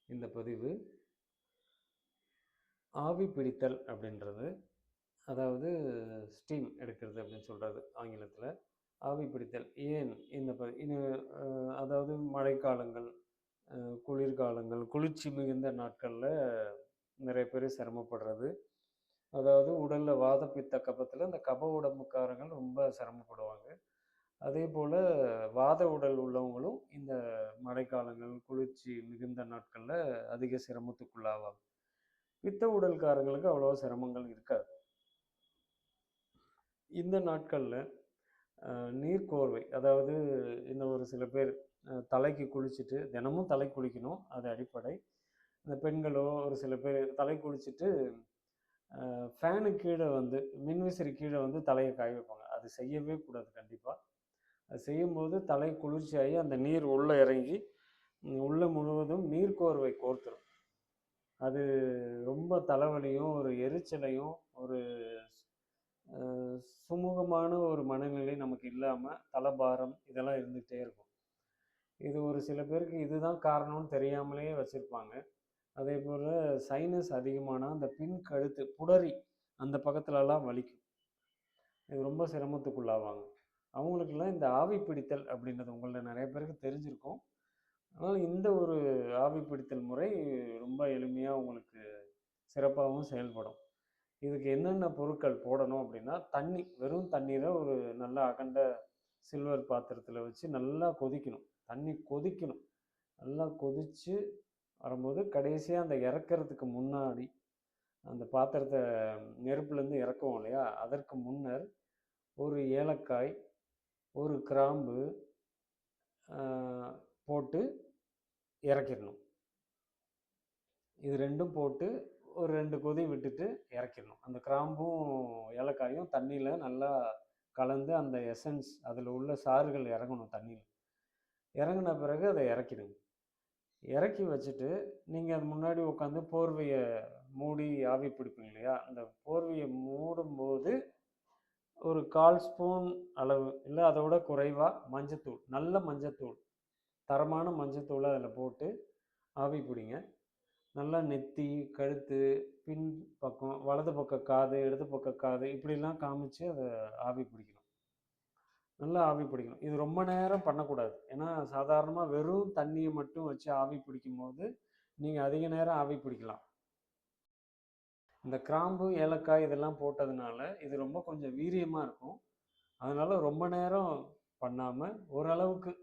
இந்த பதிவு. ஆவி பிடித்தல் அப்படின்றது, அதாவது ஸ்டீம் எடுக்கிறது அப்படின்னு சொல்கிறது ஆங்கிலத்தில். ஆவி பிடித்தல் ஏன் இந்த அதாவது மழைக்காலங்கள், குளிர்காலங்கள், குளிர்ச்சி மிகுந்த நாட்களில் நிறைய பேர் சிரமப்படுறது. அதாவது உடலில் வாத பித்த கபத்தில் இந்த கப உடம்புக்காரங்கள் ரொம்ப சிரமப்படுவாங்க. அதே போல் வாத உடல் உள்ளவங்களும் இந்த மழைக்காலங்கள், குளிர்ச்சி மிகுந்த நாட்களில் அதிக சிரமத்துக்குள்ளாவாங்க. பித்த உடல்காரங்களுக்கு அவ்வளோ சிரமங்கள் இருக்காது. இந்த நாட்களில் நீர்க்கோர்வை, அதாவது இன்னும் ஒரு சில பேர் தலைக்கு குளிச்சுட்டு, தினமும் தலை குளிக்கணும், அது அடிப்படை. இந்த பெண்களோ ஒரு சில பேர் தலை குளிச்சுட்டு ஃபேனு கீழே வந்து மின்விசிறி கீழே வந்து தலையை காய வைப்பாங்க. அது செய்யவே கூடாது கண்டிப்பாக. அது செய்யும்போது தலை குளிர்ச்சியாகி அந்த நீர் உள்ளே இறங்கி உள்ளே முழுவதும் நீர்க்கோர்வை கோர்த்துரும். அது ரொம்ப தலைவலியும் ஒரு எரிச்சலையும் ஒரு சுமூகமான ஒரு மனநிலை நமக்கு இல்லாமல் தலபாரம் இதெல்லாம் இருந்துகிட்டே இருக்கும். இது ஒரு சில பேருக்கு இதுதான் காரணம்னு தெரியாமலேயே வச்சுருப்பாங்க. அதே போல் சைனஸ் அதிகமானால் அந்த பின் கழுத்து புடரி அந்த பக்கத்துலலாம் வலிக்கும். இது ரொம்ப சிரமத்துக்குள்ளாவாங்க. அவங்களுக்கெல்லாம் இந்த ஆவி பிடித்தல் அப்படின்றது உங்களில் நிறைய பேருக்கு தெரிஞ்சிருக்கும். அதனால் இந்த ஒரு ஆவி பிடித்தல் முறை ரொம்ப எளிமையாக உங்களுக்கு சிறப்பாகவும் செயல்படும். இதுக்கு என்னென்ன பொருட்கள் போடணும் அப்படின்னா, தண்ணி, வெறும் தண்ணீரை ஒரு நல்ல அகண்ட சில்வர் பாத்திரத்தில் வச்சு நல்லா கொதிக்கணும். தண்ணி கொதிக்கணும். நல்லா கொதித்து வரும்போது கடைசியாக அந்த இறக்கிறதுக்கு முன்னாடி, அந்த பாத்திரத்தை நெருப்புலேருந்து இறக்குவோம் இல்லையா, அதற்கு முன்னர் ஒரு ஏலக்காய், ஒரு கிராம்பு போட்டு இறக்கிடணும். இது ரெண்டும் போட்டு ஒரு 2 கொதி விட்டுட்டு இறக்கிடணும். அந்த கிராம்பும் ஏலக்காயும் தண்ணியில் நல்லா கலந்து அந்த எசன்ஸ் அதில் உள்ள சாறுகள் இறங்கணும் தண்ணியில். இறங்கின பிறகு அதை இறக்கிடுங்க. இறக்கி வச்சுட்டு நீங்கள் அது முன்னாடி உட்காந்து போர்வையை மூடி ஆவி பிடிப்பீங்க இல்லையா, அந்த போர்வையை மூடும்போது ஒரு 1/4 ஸ்பூன் அளவு இல்லை அதோட குறைவாக மஞ்சத்தூள், நல்ல மஞ்சத்தூள், தரமான மஞ்சத்தூளை அதில் போட்டு ஆவி பிடிங்க. நல்லா நெத்தி, கழுத்து, பின் பக்கம், வலது பக்க காது, இடது பக்க காது இப்படிலாம் காமிச்சு அதை ஆவி பிடிக்கணும். நல்லா ஆவி பிடிக்கணும். இது ரொம்ப நேரம் பண்ணக்கூடாது. ஏன்னா சாதாரணமாக வெறும் தண்ணியை மட்டும் வச்சு ஆவி பிடிக்கும் போது நீங்கள் அதிக நேரம் ஆவி பிடிக்கலாம். இந்த கிராம்பு, ஏலக்காய் இதெல்லாம் போட்டதுனால இது ரொம்ப கொஞ்சம் வீரியமாக இருக்கும். அதனால் ரொம்ப நேரம் பண்ணாமல் ஓரளவுக்கு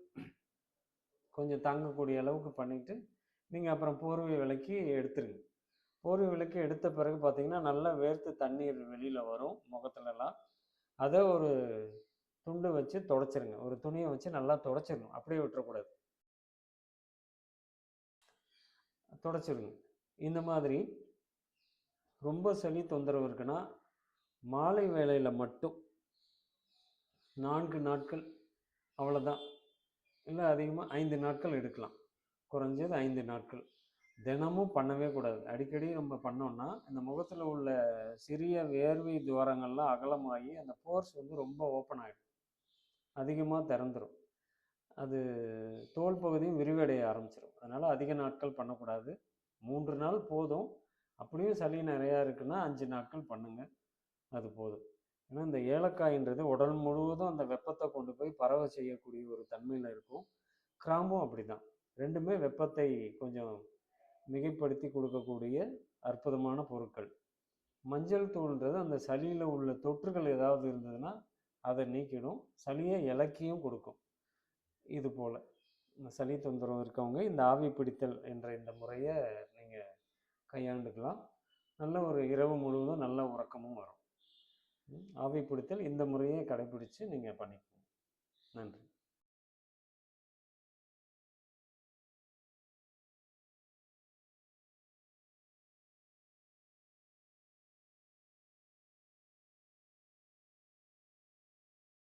கொஞ்சம் தாங்கக்கூடிய அளவுக்கு பண்ணிவிட்டு நீங்கள் அப்புறம் போர்வை விலக்கி எடுத்துருங்க. போர்வை விலக்கி எடுத்த பிறகு பார்த்தீங்கன்னா நல்லா வேர்த்து தண்ணீர் வெளியில் வரும் முகத்துலலாம். அதை ஒரு துண்டு வச்சு தொடச்சிருங்க. ஒரு துணியை வச்சு நல்லா தொடச்சிடணும், அப்படியே விட்டுறக்கூடாது, தொடச்சிருங்க. இந்த மாதிரி ரொம்ப சளி தொந்தரவு இருக்குன்னா மாலை வேளையில் மட்டும் 4 நாட்கள், அவ்வளோதான், இல்லை அதிகமாக 5 நாட்கள் எடுக்கலாம். குறைஞ்சது 5 நாட்கள். தினமும் பண்ணவே கூடாது. அடிக்கடி நம்ம பண்ணோம்னா இந்த முகத்தில் உள்ள சிறிய வேர்வை துவாரங்கள்லாம் அகலமாகி அந்த போர்ஸ் வந்து ரொம்ப ஓப்பன் ஆகிடும், அதிகமாக திறந்துடும். அது தோல் பகுதியும் விரிவடைய ஆரம்பிச்சிடும். அதனால் அதிக நாட்கள் பண்ணக்கூடாது. 3 நாள் போதும். அப்படியும் சளி நிறையா இருக்குன்னா 5 நாட்கள் பண்ணுங்கள், அது போதும். ஏன்னா இந்த ஏலக்காய்ன்றது உடல் முழுவதும் அந்த வெப்பத்தை கொண்டு போய் பரவ செய்யக்கூடிய ஒரு தன்மையில் இருக்கும். கிராம்பும் அப்படி தான். ரெண்டுமே வெப்பத்தை கொஞ்சம் மிகைப்படுத்தி கொடுக்கக்கூடிய அற்புதமான பொருட்கள். மஞ்சள் தூள்ன்றது அந்த சளியில் உள்ள தொற்றுகள் ஏதாவது இருந்ததுன்னா அதை நீக்கிடும், சளியை இலக்கியும் கொடுக்கும். இது போல் இந்த சளி தொந்தரவு இருக்கவங்க இந்த ஆவி பிடித்தல் என்ற இந்த முறையை நீங்கள் கையாண்டுக்கலாம். நல்ல ஒரு இரவு முழுவதும் நல்ல உறக்கமும் வரும். ஆவி பிடித்தல் இந்த முறையை கடைபிடித்து நீங்கள் பண்ணிக்கலாம்.